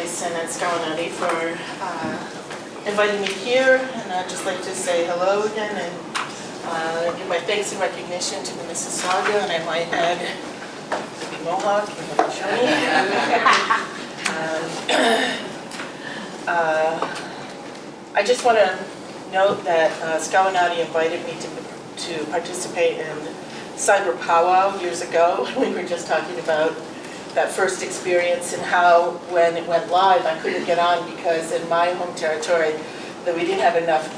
Jason and Scalinati for inviting me here, and I'd just like to say hello again and give my thanks and recognition to the Mississauga, and I might add the Mohawk and the Shoshone. I just want to note that Scalinati invited me to participate in Cyber Powwow years ago. We were just talking about that first experience and how, when it went live, I couldn't get on because in my home territory that we didn't have enough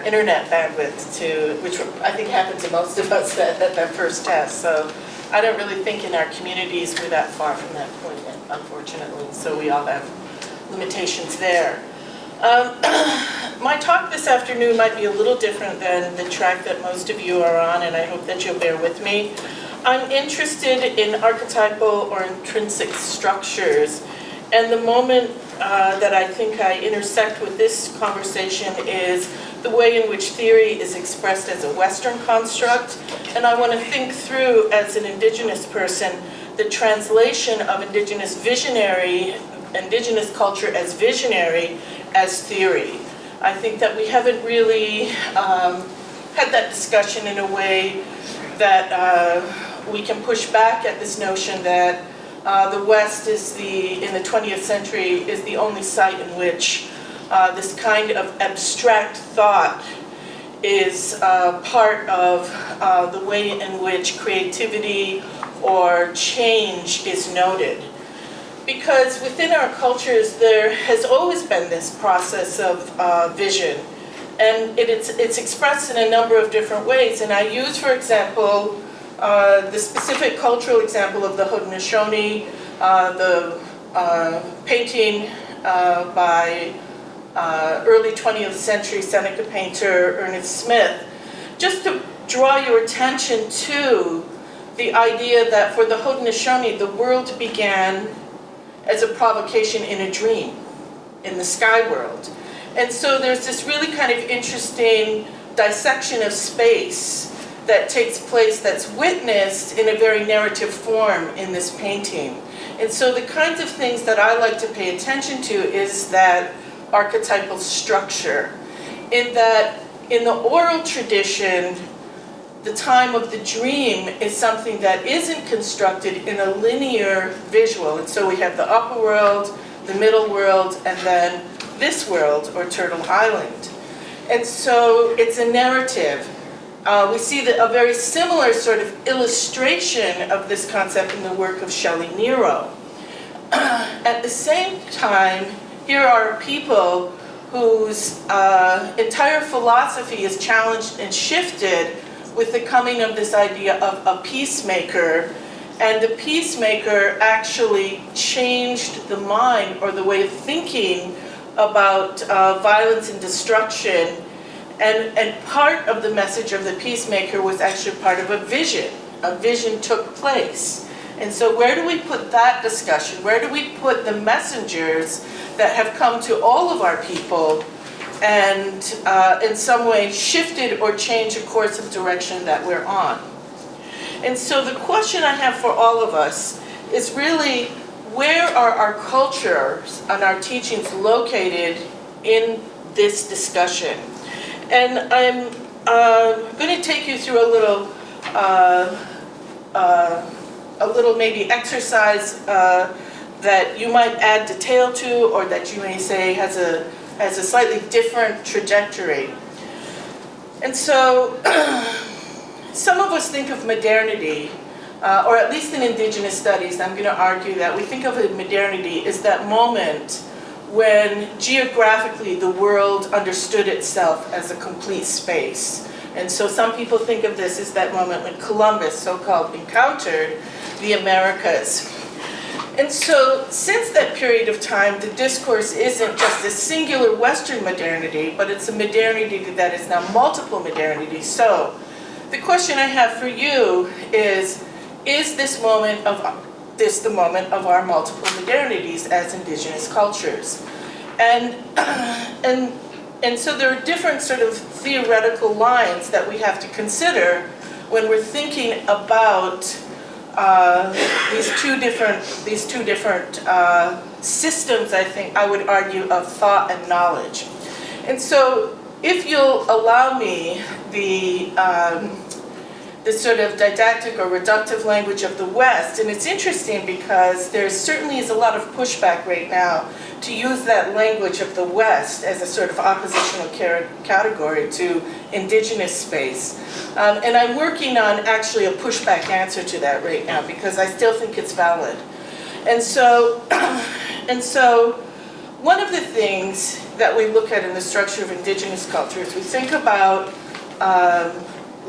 internet bandwidth which I think happened to most of us at that first test. So I don't really think in our communities we're that far from that point, unfortunately. So we all have limitations there. My talk this afternoon might be a little different than the track that most of you are on, and I hope that you'll bear with me. I'm interested in archetypal or intrinsic structures, and the moment that I think I intersect with this conversation is the way in which theory is expressed as a Western construct, and I want to think through, as an Indigenous person, the translation of Indigenous culture as visionary as theory. I think that we haven't really had that discussion in a way that we can push back at this notion that the West in the 20th century is the only site in which this kind of abstract thought is part of the way in which creativity or change is noted. Because within our cultures there has always been this process of vision, and it's expressed in a number of different ways. And I use, for example, the specific cultural example of the Haudenosaunee, the painting by early 20th century Seneca painter Ernest Smith, just to draw your attention to the idea that for the Haudenosaunee, the world began as a provocation in a dream, in the sky world. And so there's this really kind of interesting dissection of space that takes place, that's witnessed in a very narrative form in this painting. And so the kinds of things that I like to pay attention to is that archetypal structure, in that in the oral tradition, the time of the dream is something that isn't constructed in a linear visual. And so we have the upper world, the middle world, and then this world, or Turtle Island. And so it's a narrative. We see a very similar sort of illustration of this concept in the work of Shelley Nero. At the same time, here are people whose entire philosophy is challenged and shifted with the coming of this idea of a peacemaker, and the peacemaker actually changed the mind or the way of thinking about violence and destruction, and part of the message of the peacemaker was actually part of a vision. A vision took place. And so where do we put that discussion? Where do we put the messengers that have come to all of our people and in some way shifted or changed the course of direction that we're on? And so the question I have for all of us is really, where are our cultures and our teachings located in this discussion? And I'm going to take you through a little maybe exercise that you might add detail to, or that you may say has a slightly different trajectory. And so some of us think of modernity, or at least in Indigenous studies, I'm going to argue that we think of modernity as that moment when geographically the world understood itself as a complete space. And so some people think of this as that moment when Columbus, so-called, encountered the Americas. And so since that period of time, the discourse isn't just a singular Western modernity, but it's a modernity that is now multiple modernities. So the question I have for you is this moment the moment of our multiple modernities as Indigenous cultures? And so there are different sort of theoretical lines that we have to consider when we're thinking about these two different systems, I think, I would argue, of thought and knowledge. And so, if you'll allow me the sort of didactic or reductive language of the West, and it's interesting because there certainly is a lot of pushback right now to use that language of the West as a sort of oppositional category to indigenous space. And I'm working on actually a pushback answer to that right now because I still think it's valid. And so, one of the things that we look at in the structure of indigenous cultures, we think about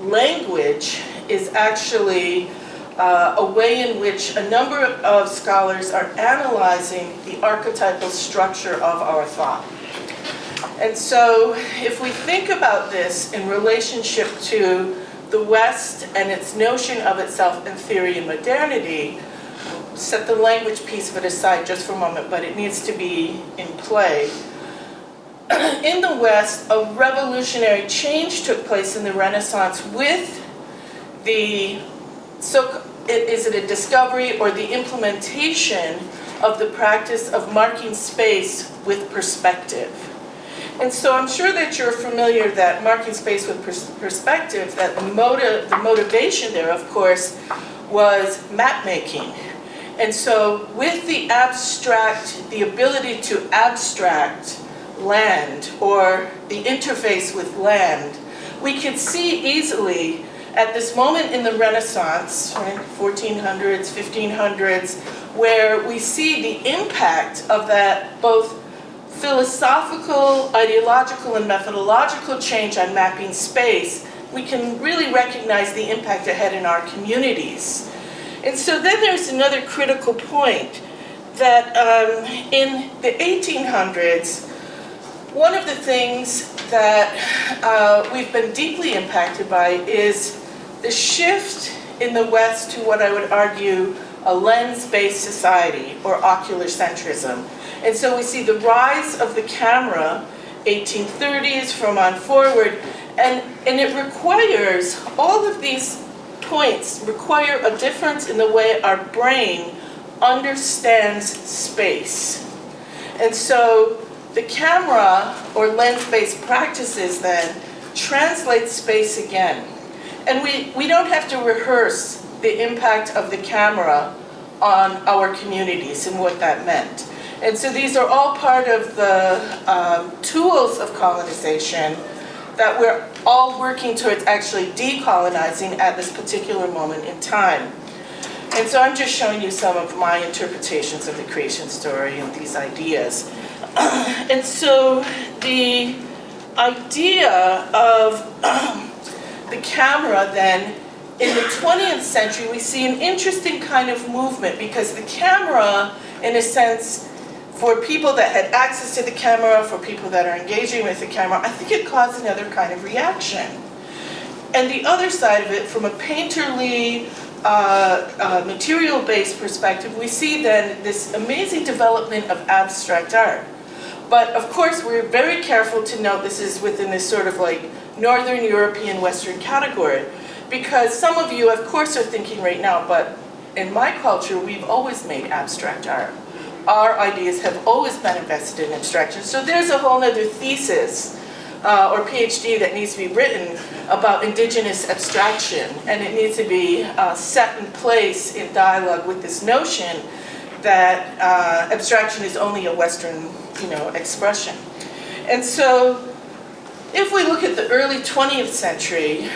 language is actually a way in which a number of scholars are analyzing the archetypal structure of our thought. And so if we think about this in relationship to the West and its notion of itself in theory and modernity, set the language piece of it aside just for a moment, but it needs to be in play. In the West, a revolutionary change took place in the Renaissance with the, is it a discovery or the implementation of the practice of marking space with perspective. And so I'm sure that you're familiar that marking space with perspective, that the motivation there, of course, was map making. And so with the ability to abstract land or the interface with land, we can see easily at this moment in the Renaissance, right, 1400s, 1500s, where we see the impact of that both philosophical, ideological, and methodological change on mapping space. We can really recognize the impact it had in our communities. And so then there's another critical point that in the 1800s, one of the things that we've been deeply impacted by is the shift in the West to what I would argue a lens-based society or ocular centrism. And so we see the rise of the camera, 1830s from on forward, and it requires, all of these points require a difference in the way our brain understands space. And so the camera or lens-based practices then translate space again. And we don't have to rehearse the impact of the camera on our communities and what that meant. And so these are all part of the tools of colonization that we're all working towards actually decolonizing at this particular moment in time. And so I'm just showing you some of my interpretations of the creation story and these ideas. And so the idea of the camera then, in the 20th century, we see an interesting kind of movement because the camera, in a sense, for people that had access to the camera, for people that are engaging with the camera, I think it caused another kind of reaction. And the other side of it, from a painterly, material-based perspective, we see then this amazing development of abstract art. But of course, we're very careful to note this is within this sort of like Northern European Western category. Because some of you, of course, are thinking right now, but in my culture, we've always made abstract art. Our ideas have always been invested in abstraction. So there's a whole other thesis or PhD that needs to be written about indigenous abstraction. And it needs to be set in place in dialogue with this notion that abstraction is only a Western, expression. And so if we look at the early 20th century,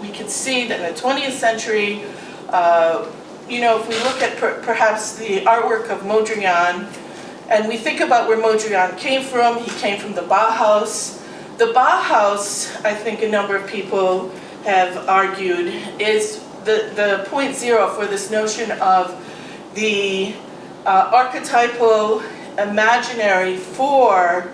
we can see that in the 20th century, if we look at perhaps the artwork of Mondrian, and we think about where Mondrian came from, he came from the Bauhaus. The Bauhaus, I think a number of people have argued, is the point zero for this notion of the archetypal imaginary for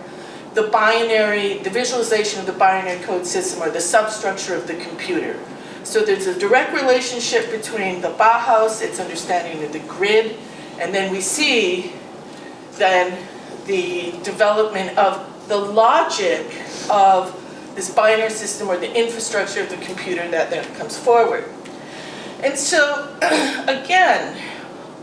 the visualization of the binary code system or the substructure of the computer. So there's a direct relationship between the Bauhaus, its understanding of the grid, and then we see then the development of the logic of this binary system or the infrastructure of the computer that then comes forward. And so, again,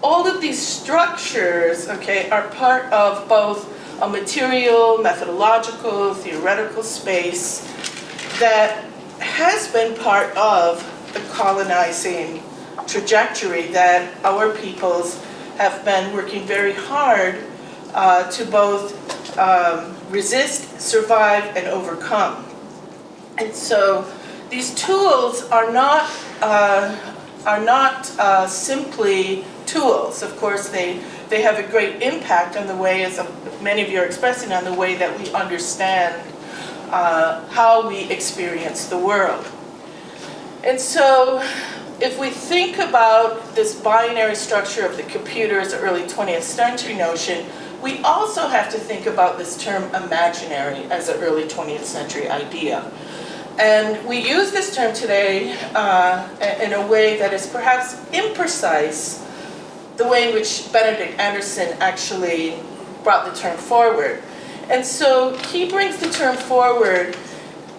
all of these structures, okay, are part of both a material, methodological, theoretical space that has been part of the colonizing trajectory that our peoples have been working very hard to both resist, survive, and overcome. And so these tools are not simply tools. Of course, they have a great impact on the way, as many of you are expressing, on the way that we understand how we experience the world. And so if we think about this binary structure of the computer's early 20th century notion, we also have to think about this term imaginary as an early 20th century idea. And we use this term today in a way that is perhaps imprecise, the way in which Benedict Anderson actually brought the term forward. And so he brings the term forward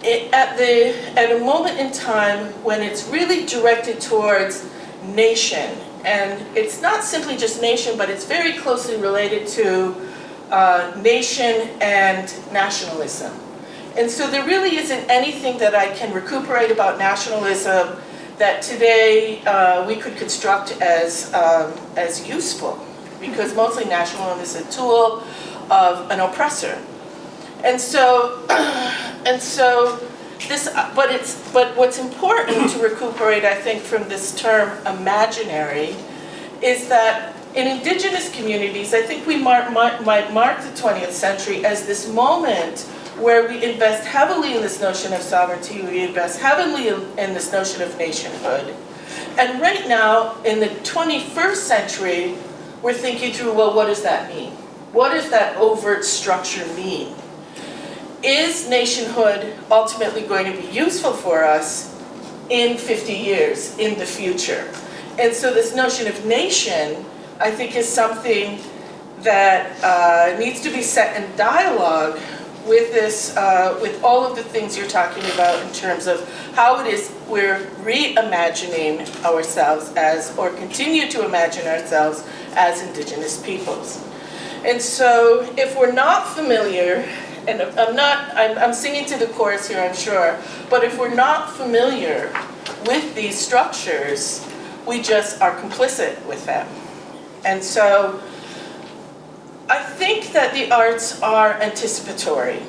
at a moment in time when it's really directed towards nation. And it's not simply just nation, but it's very closely related to nation and nationalism. And so there really isn't anything that I can recuperate about nationalism that today we could construct as useful, because mostly nationalism is a tool of an oppressor. And so this, but what's important to recuperate, I think, from this term imaginary, is that in indigenous communities, I think we might mark the 20th century as this moment where we invest heavily in this notion of sovereignty, we invest heavily in this notion of nationhood. And right now, in the 21st century, we're thinking through, well, what does that mean? What does that overt structure mean? Is nationhood ultimately going to be useful for us in 50 years, in the future? And so this notion of nation, I think, is something that needs to be set in dialogue with this, with all of the things you're talking about in terms of how it is we're reimagining ourselves as, or continue to imagine ourselves as indigenous peoples. And so if we're not familiar, and I'm singing to the chorus here, I'm sure, but if we're not familiar with these structures, we just are complicit with them. And so I think that the arts are anticipatory.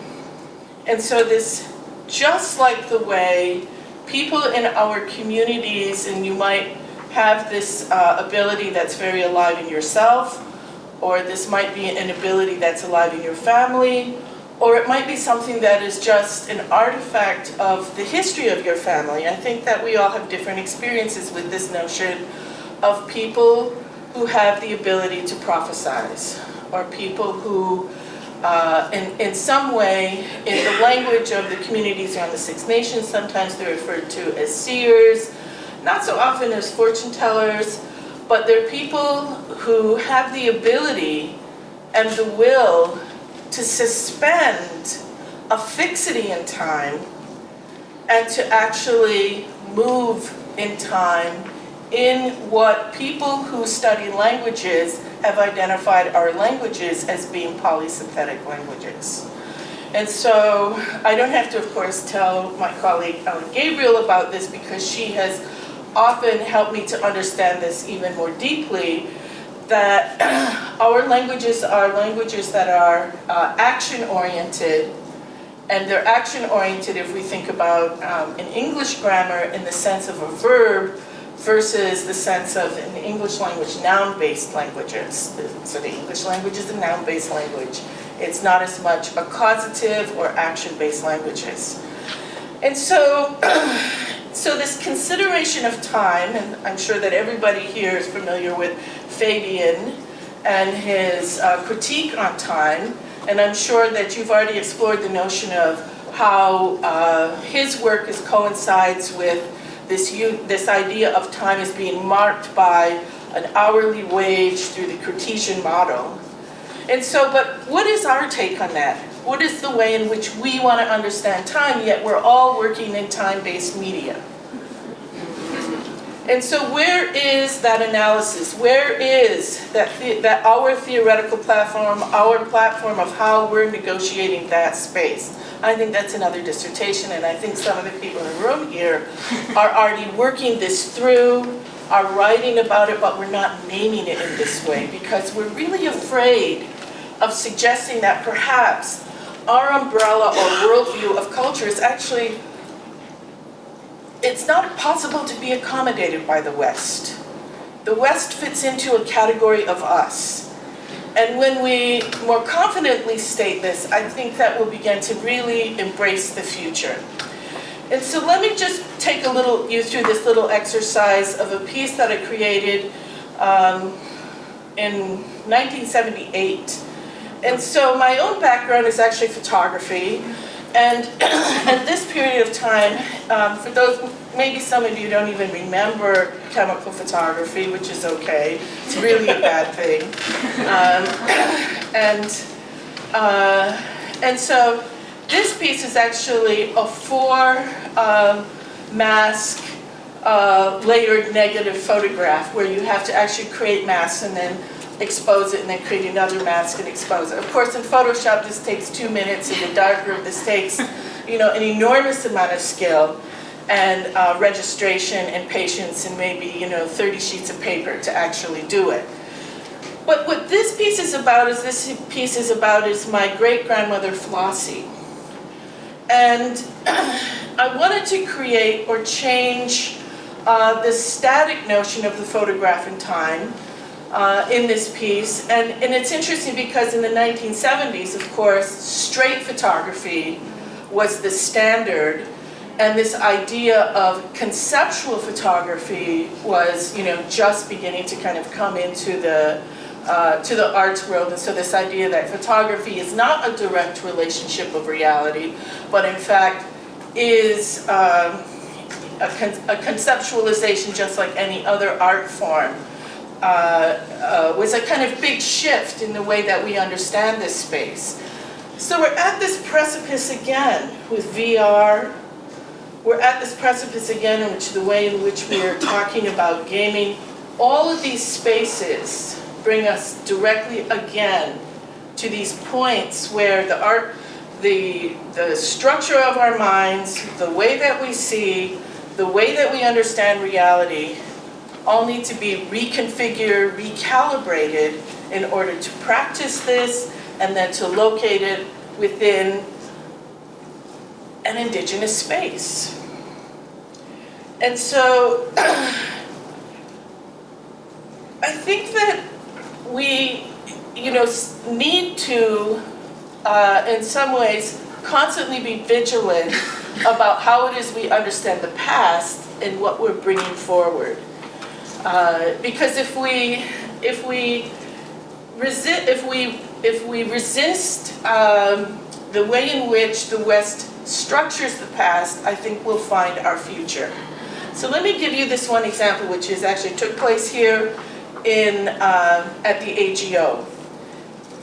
And so this, just like the way people in our communities, and you might have this ability that's very alive in yourself, or this might be an ability that's alive in your family, or it might be something that is just an artifact of the history of your family. I think that we all have different experiences with this notion of people who have the ability to prophesize, or people who, in some way, in the language of the communities around the Six Nations, sometimes they're referred to as seers, not so often as fortune tellers, but they're people who have the ability and the will to suspend a fixity in time and to actually move in time in what people who study languages have identified our languages as being polysynthetic languages. And so I don't have to, of course, tell my colleague Ellen Gabriel about this, because she has often helped me to understand this even more deeply, that our languages are languages that are action-oriented, and they're action-oriented if we think about an English grammar in the sense of a verb versus the sense of, in the English language, noun-based languages. So the English language is a noun-based language. It's not as much a causative or action-based languages. And so, so this consideration of time, and I'm sure that everybody here is familiar with Fabian and his critique on time, and I'm sure that you've already explored the notion of how his work coincides with this idea of time as being marked by an hourly wage through the Cartesian model. And so, but what is our take on that? What is the way in which we want to understand time, yet we're all working in time-based media? And so where is that analysis? Where is that our theoretical platform, our platform of how we're negotiating that space? I think that's another dissertation, and I think some of the people in the room here are already working this through, are writing about it, but we're not naming it in this way because we're really afraid of suggesting that perhaps our umbrella or worldview of culture is actually, it's not possible to be accommodated by the West. The West fits into a category of us. And when we more confidently state this, I think that we'll begin to really embrace the future. And so let me just take you through this little exercise of a piece that I created in 1978. And so my own background is actually photography. And at this period of time, for those, maybe some of you don't even remember chemical photography, which is okay. It's really a bad thing. And so this piece is actually a 4-mask layered negative photograph where you have to actually create masks and then expose it and then create another mask and expose it. Of course, in Photoshop, this takes 2 minutes. In the darkroom, this takes, an enormous amount of skill and registration and patience and maybe, 30 sheets of paper to actually do it. But what this piece is about is my great-grandmother Flossie. And I wanted to create or change this static notion of the photograph in time in this piece. And it's interesting because in the 1970s, of course, straight photography was the standard. And this idea of conceptual photography was, just beginning to kind of come into the arts world. And so this idea that photography is not a direct relationship of reality, but in fact is a conceptualization just like any other art form, was a kind of big shift in the way that we understand this space. So we're at this precipice again with VR. We're at this precipice again in which the way in which we are talking about gaming. All of these spaces bring us directly again to these points where the structure of our minds, the way that we see, the way that we understand reality, all need to be reconfigured, recalibrated in order to practice this and then to locate it within an indigenous space. And so I think that we, need to, in some ways, constantly be vigilant about how it is we understand the past and what we're bringing forward. Because if we resist the way in which the West structures the past, I think we'll find our future. So let me give you this one example, which actually took place here at the AGO.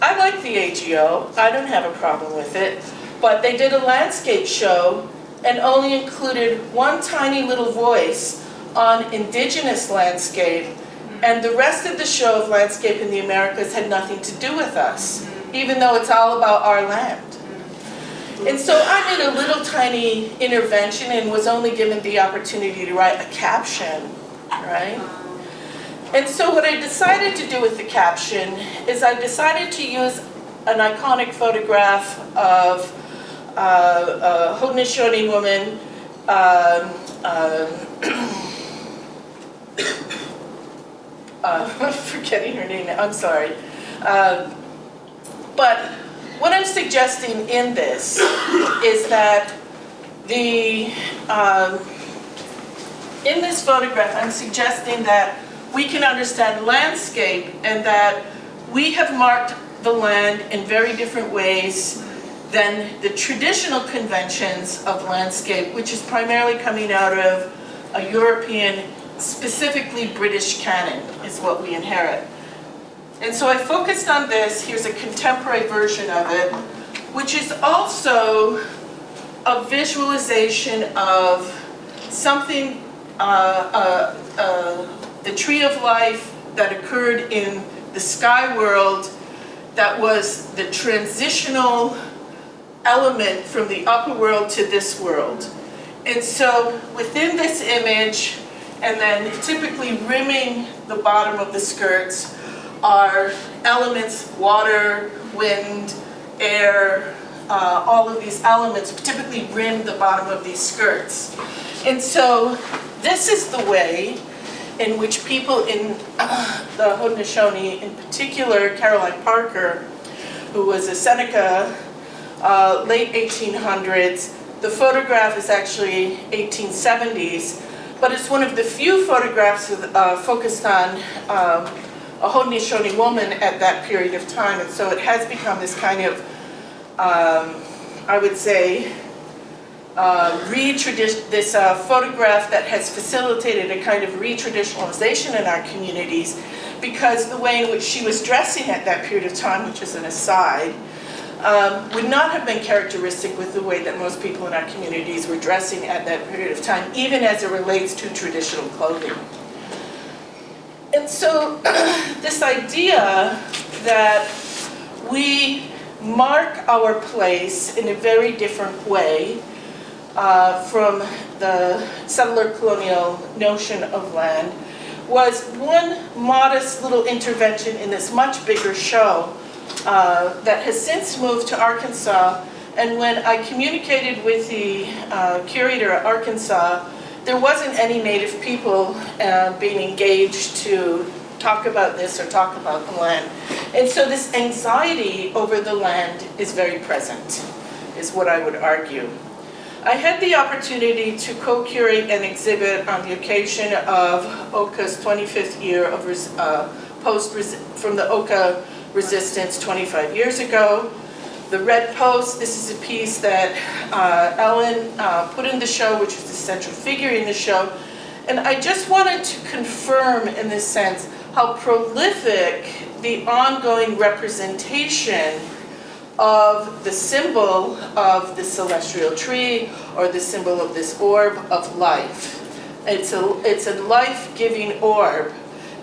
I like the AGO. I don't have a problem with it. But they did a landscape show and only included one tiny little voice on indigenous landscape, and the rest of the show of landscape in the Americas had nothing to do with us, even though it's all about our land. And so I made a little tiny intervention and was only given the opportunity to write a caption, right? And so what I decided to do with the caption is I decided to use an iconic photograph of a Haudenosaunee woman, I'm forgetting her name now, I'm sorry. But what I'm suggesting in this is that in this photograph, I'm suggesting that we can understand landscape and that we have marked the land in very different ways than the traditional conventions of landscape, which is primarily coming out of a European, specifically British canon, is what we inherit. And so I focused on this. Here's a contemporary version of it, which is also a visualization of something the tree of life that occurred in the sky world that was the transitional element from the upper world to this world. And so within this image, and then typically rimming the bottom of the skirts, are elements: water, wind, air, all of these elements typically rim the bottom of these skirts. And so this is the way in which people in the Haudenosaunee, in particular Caroline Parker, who was a Seneca, late 1800s, the photograph is actually 1870s, but it's one of the few photographs focused on a Haudenosaunee woman at that period of time, and so it has become this kind of, I would say, this photograph that has facilitated a kind of re-traditionalization in our communities, because the way in which she was dressing at that period of time, which is an aside, would not have been characteristic with the way that most people in our communities were dressing at that period of time, even as it relates to traditional clothing. And so this idea that we mark our place in a very different way from the settler colonial notion of land was one modest little intervention in this much bigger show that has since moved to Arkansas. And when I communicated with the curator at Arkansas, there wasn't any Native people being engaged to talk about this or talk about the land. And so this anxiety over the land is very present, is what I would argue. I had the opportunity to co-curate an exhibit on the occasion of Oka's 25th year of from the Oka resistance 25 years ago. The Red Post, this is a piece that Ellen put in the show, which is the central figure in the show. And I just wanted to confirm, in this sense, how prolific the ongoing representation of the symbol of the celestial tree, or the symbol of this orb of life. It's a life-giving orb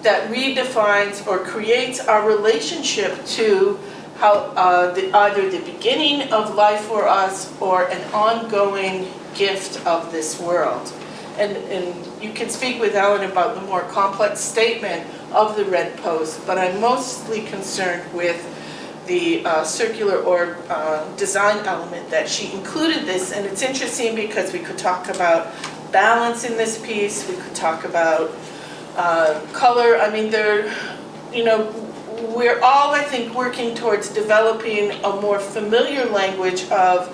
that redefines or creates our relationship to how either the beginning of life for us or an ongoing gift of this world. And you can speak with Ellen about the more complex statement of the Red Post, but I'm mostly concerned with the circular orb design element that she included this. And it's interesting because we could talk about balance in this piece, we could talk about color. I mean, we're all, I think, working towards developing a more familiar language of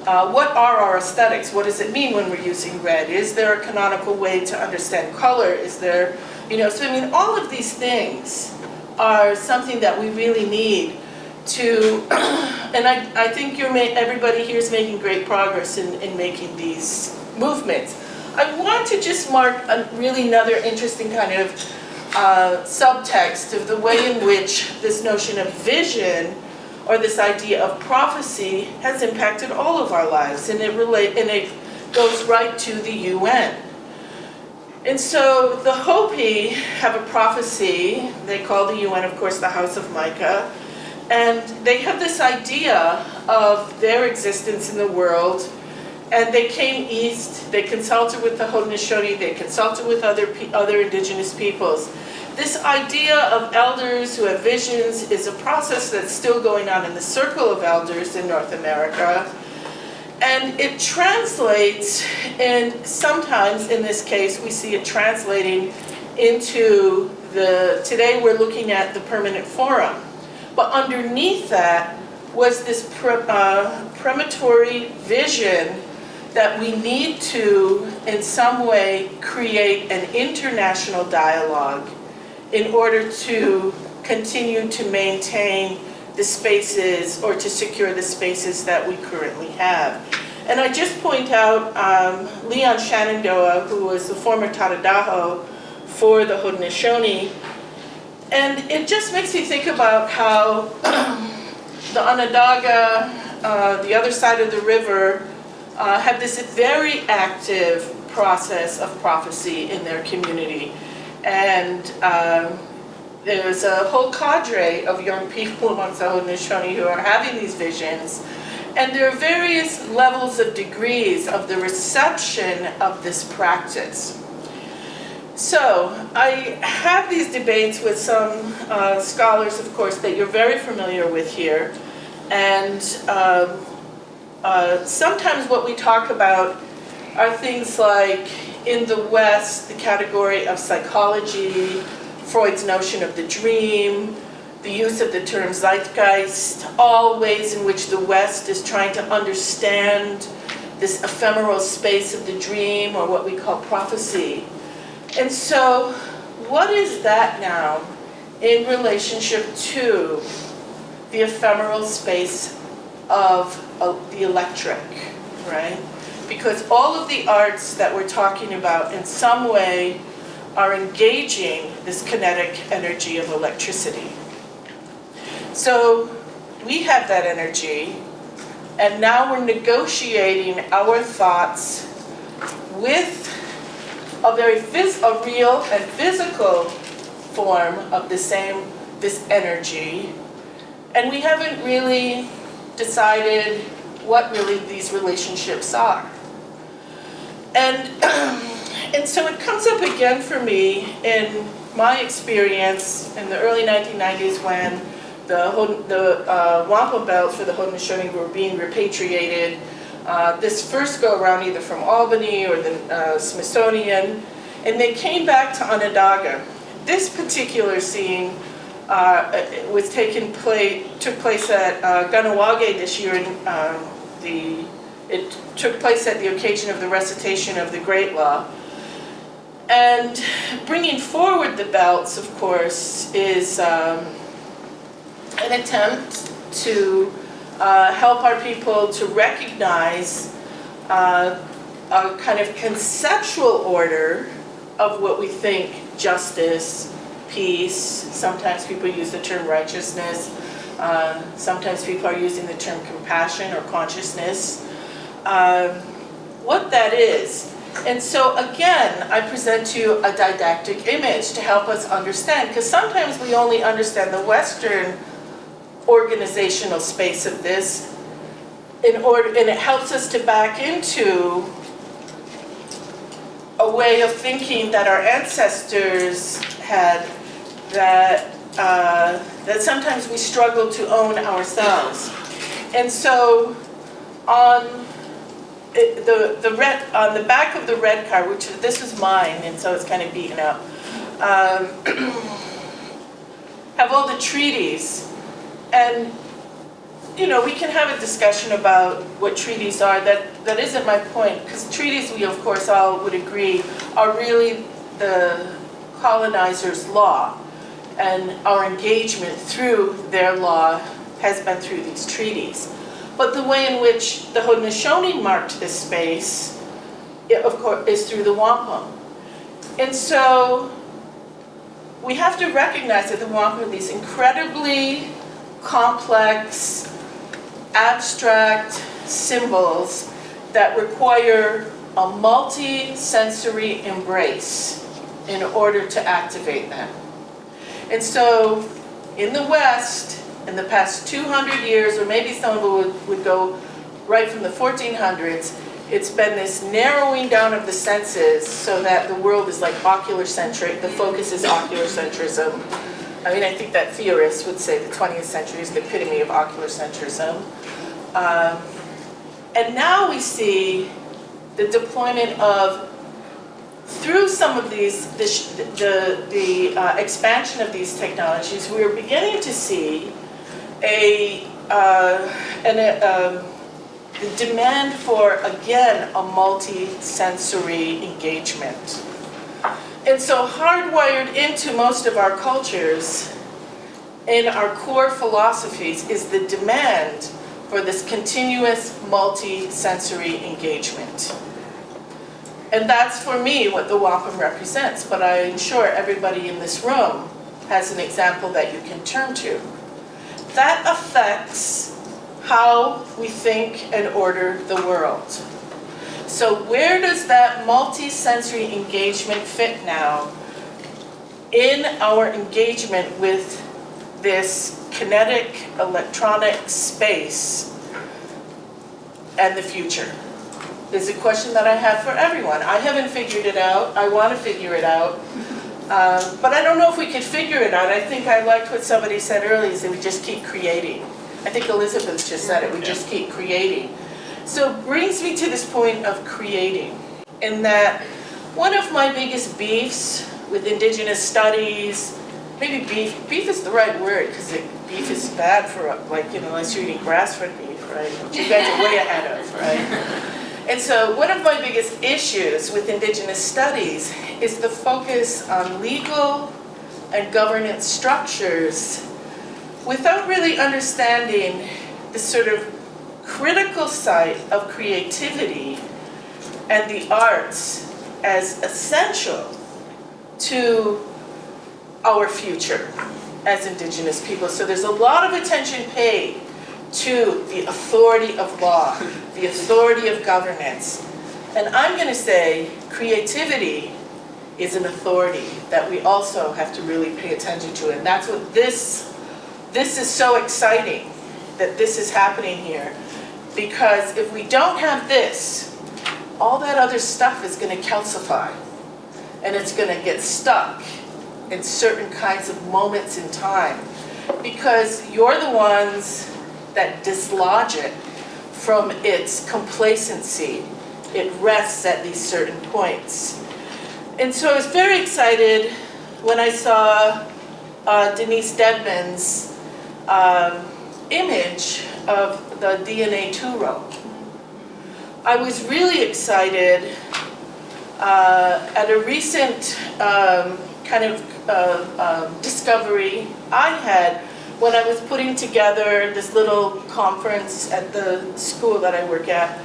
what are our aesthetics? What does it mean when we're using red? Is there a canonical way to understand color? Is there, so I mean, all of these things are something that we really need to, and I think everybody here is making great progress in making these movements. I want to just mark really another interesting kind of subtext of the way in which this notion of vision, or this idea of prophecy, has impacted all of our lives, and it goes right to the UN. And so the Hopi have a prophecy. They call the UN, of course, the House of Micah, and they have this idea of their existence in the world. And they came east, they consulted with the Haudenosaunee, they consulted with other indigenous peoples. This idea of elders who have visions is a process that's still going on in the circle of elders in North America. And it translates, and sometimes in this case we see it translating into today we're looking at the permanent forum. But underneath that was this premonitory vision that we need to, in some way, create an international dialogue in order to continue to maintain the spaces, or to secure the spaces that we currently have. And I just point out Leon Shenandoah, who was the former Tadadaho for the Haudenosaunee, and it just makes me think about how the Onondaga, the other side of the river, have this very active process of prophecy in their community. And there's a whole cadre of young people amongst the Haudenosaunee who are having these visions. And there are various levels of degrees of the reception of this practice. So I have these debates with some scholars, of course, that you're very familiar with here. And sometimes what we talk about are things like, in the West, the category of psychology, Freud's notion of the dream, the use of the term zeitgeist, all ways in which the West is trying to understand this ephemeral space of the dream, or what we call prophecy. And so, what is that now in relationship to the ephemeral space of the electric, right? Because all of the arts that we're talking about in some way are engaging this kinetic energy of electricity. So we have that energy, and now we're negotiating our thoughts with a real and physical form of this energy, and we haven't really decided what really these relationships are. And so it comes up again for me in my experience in the early 1990s when the wampum belts for the Haudenosaunee were being repatriated. This first go around either from Albany or the Smithsonian, and they came back to Onondaga. This particular scene took place at Ganawage this year. It took place at the occasion of the recitation of the Great Law. And bringing forward the belts, of course, is an attempt to help our people to recognize a kind of conceptual order of what we think justice, peace. Sometimes people use the term righteousness. Sometimes people are using the term compassion or consciousness. What that is. And so again, I present to you a didactic image to help us understand, because sometimes we only understand the Western organizational space of this, and it helps us to back into a way of thinking that our ancestors had that sometimes we struggle to own ourselves. And so on the back of the red card, which this is mine, and so it's kind of beaten up, have all the treaties. And you know, we can have a discussion about what treaties are. That isn't my point, because treaties, we of course all would agree, are really the colonizer's law, and our engagement through their law has been through these treaties. But the way in which the Haudenosaunee marked this space, of course, is through the wampum. And so we have to recognize that the wampum are these incredibly complex, abstract symbols that require a multi-sensory embrace in order to activate them. And so in the West, in the past 200 years, or maybe some of it would go right from the 1400s, it's been this narrowing down of the senses so that the world is like ocular-centric. The focus is ocular-centrism. I mean, I think that theorists would say the 20th century is the epitome of ocular-centrism. And now we see the deployment of, through some of these, the expansion of these technologies, we're beginning to see the demand for, again, a multi-sensory engagement. And so hardwired into most of our cultures, in our core philosophies, is the demand for this continuous multi-sensory engagement. And that's, for me, what the wampum represents, but I'm sure everybody in this room has an example that you can turn to. That affects how we think and order the world. So where does that multi-sensory engagement fit now in our engagement with this kinetic electronic space and the future? Is a question that I have for everyone. I haven't figured it out. I want to figure it out. But I don't know if we could figure it out. I think I liked what somebody said earlier, is that we just keep creating. I think Elizabeth just said it, we just keep creating. So it brings me to this point of creating, in that one of my biggest beefs with Indigenous studies, maybe beef is the right word, because beef is bad for, like, you know, unless you're eating grass-fed beef, right? Which you guys are way ahead of, right? And so one of my biggest issues with Indigenous studies is the focus on legal and governance structures without really understanding the sort of critical side of creativity and the arts as essential to our future as Indigenous people. So there's a lot of attention paid to the authority of law, the authority of governance. And I'm going to say creativity is an authority that we also have to really pay attention to. And that's what this is so exciting, that this is happening here. Because if we don't have this, all that other stuff is going to calcify. And it's going to get stuck in certain kinds of moments in time. Because you're the ones that dislodge it from its complacency. It rests at these certain points. And so I was very excited when I saw Denise Dedman's image of the DNA 2-row. I was really excited at a recent kind of discovery I had when I was putting together this little conference at the school that I work at.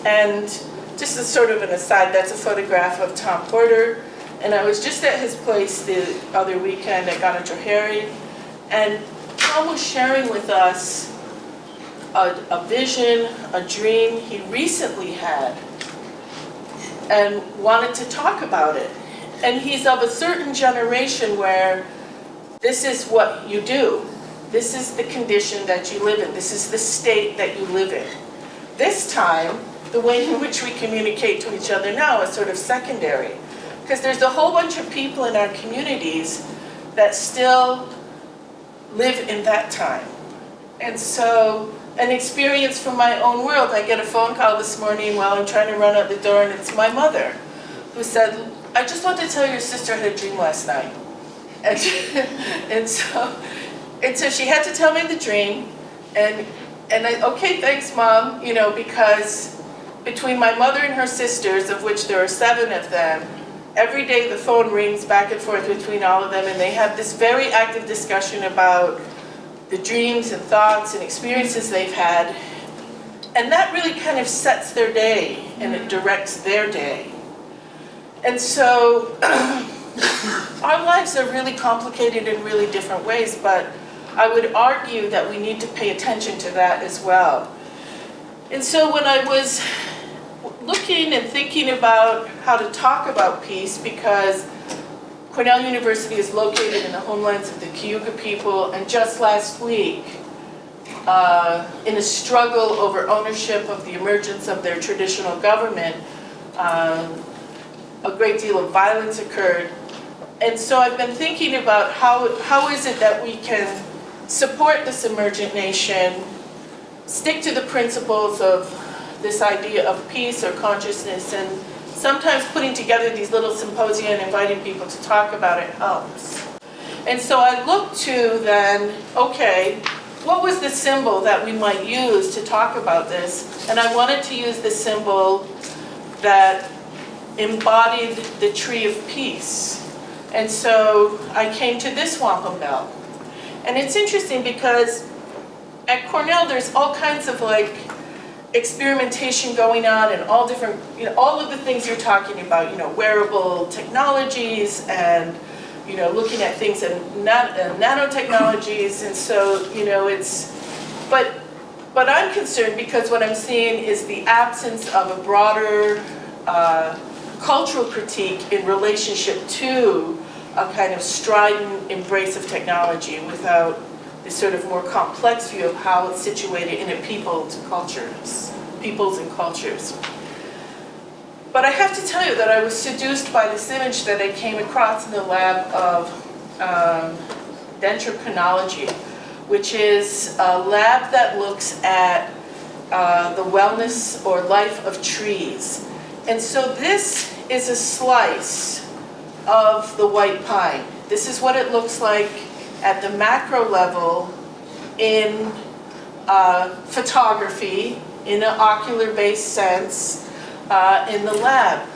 And just as sort of an aside, that's a photograph of Tom Porter. And I was just at his place the other weekend at Dendrochronology, and Tom was sharing with us a vision, a dream he recently had, and wanted to talk about it. And he's of a certain generation where this is what you do. This is the condition that you live in. This is the state that you live in. This time, the way in which we communicate to each other now is sort of secondary. Because there's a whole bunch of people in our communities that still live in that time. And so, an experience from my own world, I get a phone call this morning while I'm trying to run out the door, and it's my mother who said, "I just want to tell your sister I had a dream last night." And so she had to tell me the dream, and I, okay, thanks, Mom, you know, because between my mother and her sisters, of which there are 7 of them, every day the phone rings back and forth between all of them, and they have this very active discussion about the dreams and thoughts and experiences they've had. And that really kind of sets their day, and it directs their day. And so our lives are really complicated in really different ways, but I would argue that we need to pay attention to that as well. And so when I was looking and thinking about how to talk about peace, because Cornell University is located in the homelands of the Cayuga people, and just last week, in a struggle over ownership of the emergence of their traditional government, a great deal of violence occurred. And so I've been thinking about how is it that we can support this emergent nation, stick to the principles of this idea of peace or consciousness, and sometimes putting together these little symposia and inviting people to talk about it helps. And so I looked to then, okay, what was the symbol that we might use to talk about this? And I wanted to use the symbol that embodied the tree of peace. And so I came to this wampum bell. And it's interesting because at Cornell there's all kinds of like experimentation going on, and all different, you know, all of the things you're talking about, you know, wearable technologies, and, you know, looking at things in nanotechnologies. And so, you know, but But I'm concerned because what I'm seeing is the absence of a broader cultural critique in relationship to a kind of strident embrace of technology without this sort of more complex view of how it's situated in a peoples and cultures. But I have to tell you that I was seduced by this image that I came across in the lab of Dendrochronology, which is a lab that looks at the wellness or life of trees. And so this is a slice of the white pine. This is what it looks like at the macro level in photography, in an ocular-based sense, in the lab.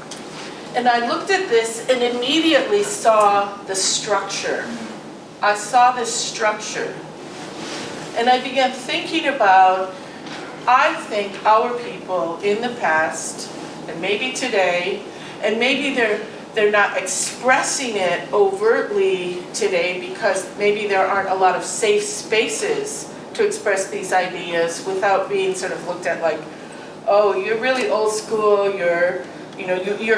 And I looked at this and immediately saw the structure. I saw this structure. And I began thinking about, I think our people in the past, and maybe today, and maybe they're not expressing it overtly today because maybe there aren't a lot of safe spaces to express these ideas without being sort of looked at like, oh, you're really old school, you're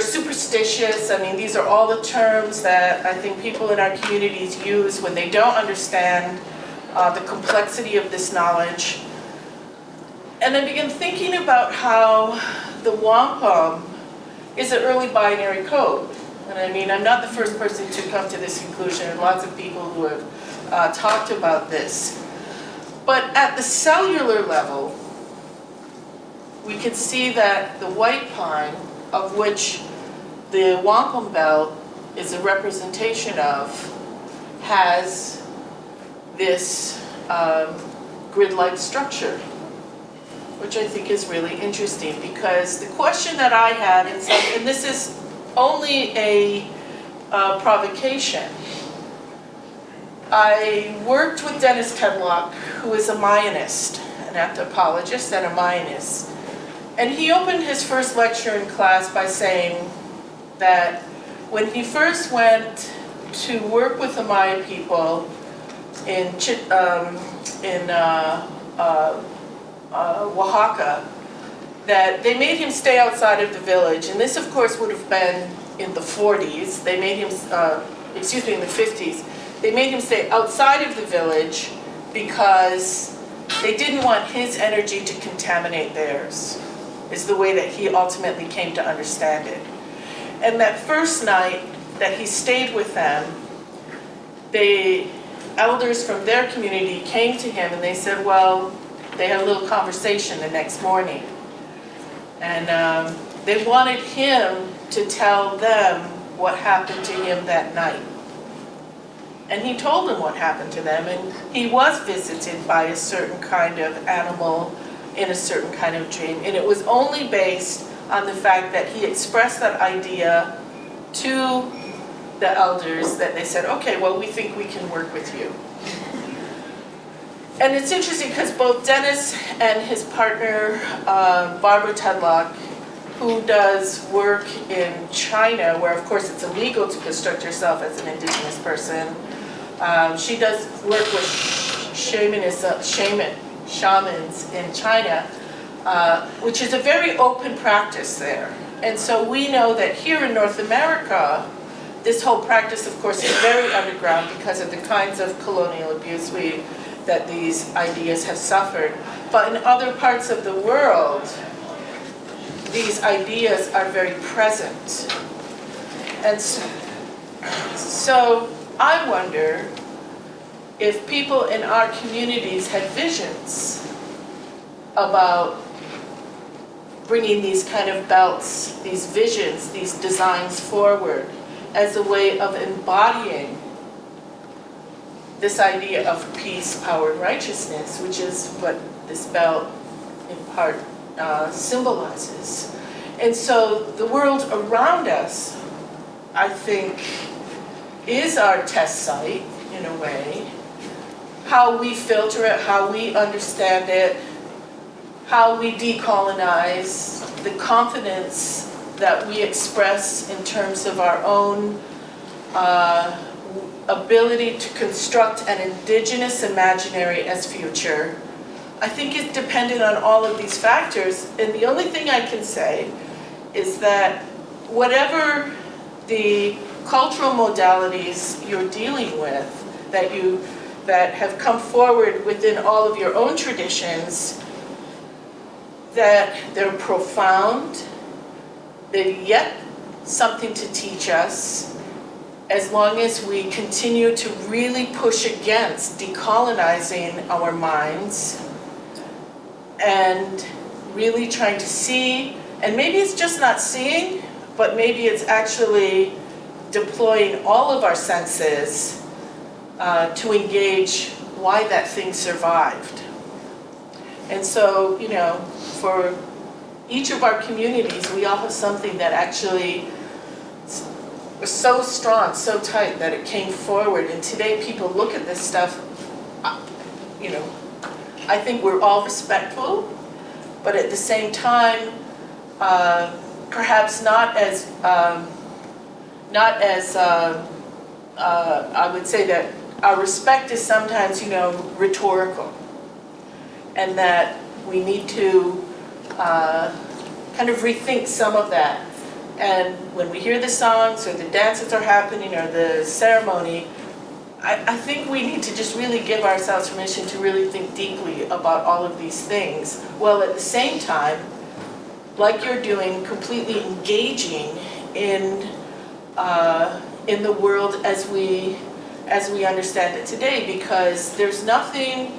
superstitious. I mean, these are all the terms that I think people in our communities use when they don't understand the complexity of this knowledge. And I began thinking about how the wampum is an early binary code. And I mean, I'm not the first person to come to this conclusion, and lots of people who have talked about this. But at the cellular level, we can see that the white pine, of which the wampum belt is a representation of, has this grid-like structure, which I think is really interesting, because the question that I had, and this is only a provocation, I worked with Dennis Tedlock, who is a Mayanist, an anthropologist and a Mayanist. And he opened his first lecture in class by saying that when he first went to work with the Maya people in Oaxaca, that they made him stay outside of the village. And this, of course, would have been in the 40s. They made him, in the 50s. They made him stay outside of the village because they didn't want his energy to contaminate theirs, is the way that he ultimately came to understand it. And that first night that he stayed with them, the elders from their community came to him and they said, well, they had a little conversation the next morning. And they wanted him to tell them what happened to him that night. And he told them what happened to them, and he was visited by a certain kind of animal in a certain kind of dream. And it was only based on the fact that he expressed that idea to the elders that they said, okay, well, we think we can work with you. And it's interesting because both Dennis and his partner, Barbara Tedlock, who does work in China, where of course it's illegal to construct yourself as an indigenous person. She does work with shamans in China, which is a very open practice there. And so we know that here in North America, this whole practice, of course, is very underground because of the kinds of colonial abuse that these ideas have suffered. But in other parts of the world, these ideas are very present. And so I wonder if people in our communities had visions about bringing these kind of belts, these visions, these designs forward as a way of embodying this idea of peace, power, and righteousness, which is what this belt in part symbolizes. And so the world around us, I think, is our test site in a way. How we filter it, how we understand it, how we decolonize, the confidence that we express in terms of our own ability to construct an indigenous imaginary as future. I think it's dependent on all of these factors, and the only thing I can say is that whatever the cultural modalities you're dealing with, that have come forward within all of your own traditions, that they're profound, they've yet something to teach us, as long as we continue to really push against decolonizing our minds and really trying to see, and maybe it's just not seeing, but maybe it's actually deploying all of our senses to engage why that thing survived. And so, you know, for each of our communities, we all have something that actually was so strong, so tight, that it came forward. And today people look at this stuff, you know, I think we're all respectful, but at the same time, perhaps not as I would say that our respect is sometimes, you know, rhetorical, and that we need to kind of rethink some of that. And when we hear the songs or the dances are happening or the ceremony, I think we need to just really give ourselves permission to really think deeply about all of these things, while at the same time, like you're doing, completely engaging in the world as we understand it today, because there's nothing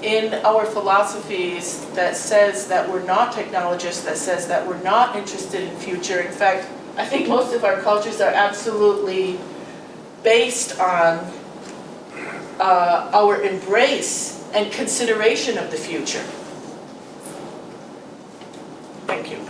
in our philosophies that says that we're not technologists, that says that we're not interested in future. In fact, I think most of our cultures are absolutely based on our embrace and consideration of the future. Thank you.